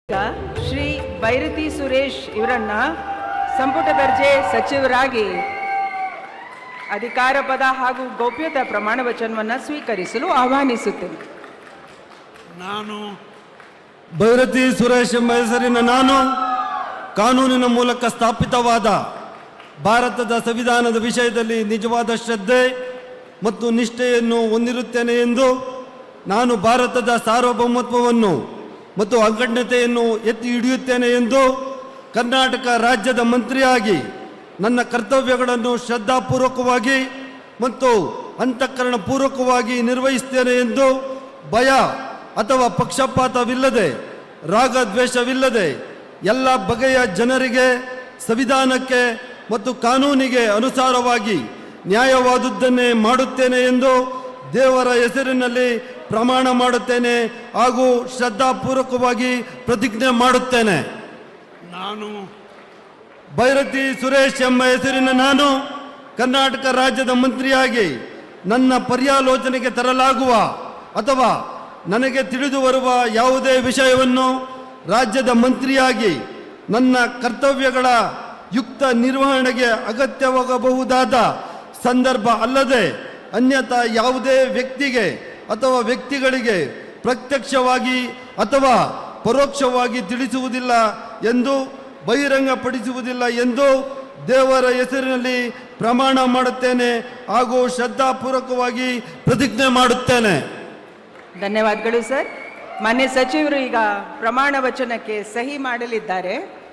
ಈಗ ಶ್ರೀ ಬೈರತಿ ಸುರೇಶ್ ಇವರನ್ನ ಸಂಪುಟ ದರ್ಜೆ ಸಚಿವರಾಗಿ ಅಧಿಕಾರ ಪದ ಹಾಗೂ ಗೌಪ್ಯತಾ ಪ್ರಮಾಣ ವಚನವನ್ನು ಸ್ವೀಕರಿಸಲು ಆಹ್ವಾನಿಸುತ್ತೇನೆ. ನಾನು ಬೈರತಿ ಸುರೇಶ್ ಎಂಬ ಹೆಸರಿನ ನಾನು ಕಾನೂನಿನ ಮೂಲಕ ಸ್ಥಾಪಿತವಾದ ಭಾರತದ ಸಂವಿಧಾನದ ವಿಷಯದಲ್ಲಿ ನಿಜವಾದ ಶ್ರದ್ಧೆ ಮತ್ತು ನಿಷ್ಠೆಯನ್ನು ಹೊಂದಿರುತ್ತೇನೆ ಎಂದು ನಾನು ಭಾರತದ ಸಾರ್ವಭೌಮತ್ವವನ್ನು ಮತ್ತು ಅಖಂಡತೆಯನ್ನು ಎತ್ತಿ ಹಿಡಿಯುತ್ತೇನೆ ಎಂದು ಕರ್ನಾಟಕ ರಾಜ್ಯದ ಮಂತ್ರಿಯಾಗಿ ನನ್ನ ಕರ್ತವ್ಯಗಳನ್ನು ಶ್ರದ್ಧಾಪೂರ್ವಕವಾಗಿ ಮತ್ತು ಅಂತಃಕರಣಪೂರ್ವಕವಾಗಿ ನಿರ್ವಹಿಸುತ್ತೇನೆ ಎಂದು ಭಯ ಅಥವಾ ಪಕ್ಷಪಾತವಿಲ್ಲದೆ ರಾಗದ್ವೇಷವಿಲ್ಲದೆ ಎಲ್ಲ ಬಗೆಯ ಜನರಿಗೆ ಸಂವಿಧಾನಕ್ಕೆ ಮತ್ತು ಕಾನೂನಿಗೆ ಅನುಸಾರವಾಗಿ ನ್ಯಾಯವಾದುದನ್ನೇ ಮಾಡುತ್ತೇನೆ ಎಂದು ದೇವರ ಹೆಸರಿನಲ್ಲಿ ಪ್ರಮಾಣ ಮಾಡುತ್ತೇನೆ ಹಾಗೂ ಶ್ರದ್ಧಾಪೂರ್ವಕವಾಗಿ ಪ್ರತಿಜ್ಞೆ ಮಾಡುತ್ತೇನೆ. ನಾನು ಬೈರತಿ ಸುರೇಶ್ ಎಂಬ ಹೆಸರಿನ ನಾನು ಕರ್ನಾಟಕ ರಾಜ್ಯದ ಮಂತ್ರಿಯಾಗಿ ನನ್ನ ಪರ್ಯಾಲೋಚನೆಗೆ ತರಲಾಗುವ ಅಥವಾ ನನಗೆ ತಿಳಿದು ಬರುವ ಯಾವುದೇ ವಿಷಯವನ್ನು ರಾಜ್ಯದ ಮಂತ್ರಿಯಾಗಿ ನನ್ನ ಕರ್ತವ್ಯಗಳ ಯುಕ್ತ ನಿರ್ವಹಣೆಗೆ ಅಗತ್ಯವಾಗಬಹುದಾದ ಸಂದರ್ಭ ಅಲ್ಲದೆ ಅನ್ಯಥಾ ಯಾವುದೇ ವ್ಯಕ್ತಿಗೆ ಅಥವಾ ವ್ಯಕ್ತಿಗಳಿಗೆ ಪ್ರತ್ಯಕ್ಷವಾಗಿ ಅಥವಾ ಪರೋಕ್ಷವಾಗಿ ತಿಳಿಸುವುದಿಲ್ಲ ಎಂದು ಬಹಿರಂಗಪಡಿಸುವುದಿಲ್ಲ ಎಂದು ದೇವರ ಹೆಸರಿನಲ್ಲಿ ಪ್ರಮಾಣ ಮಾಡುತ್ತೇನೆ ಹಾಗೂ ಶ್ರದ್ಧಾಪೂರ್ವಕವಾಗಿ ಪ್ರತಿಜ್ಞೆ ಮಾಡುತ್ತೇನೆ. ಧನ್ಯವಾದಗಳು ಸರ್. ಮಾನ್ಯ ಸಚಿವರು ಈಗ ಪ್ರಮಾಣ ವಚನಕ್ಕೆ ಸಹಿ ಮಾಡಲಿದ್ದಾರೆ.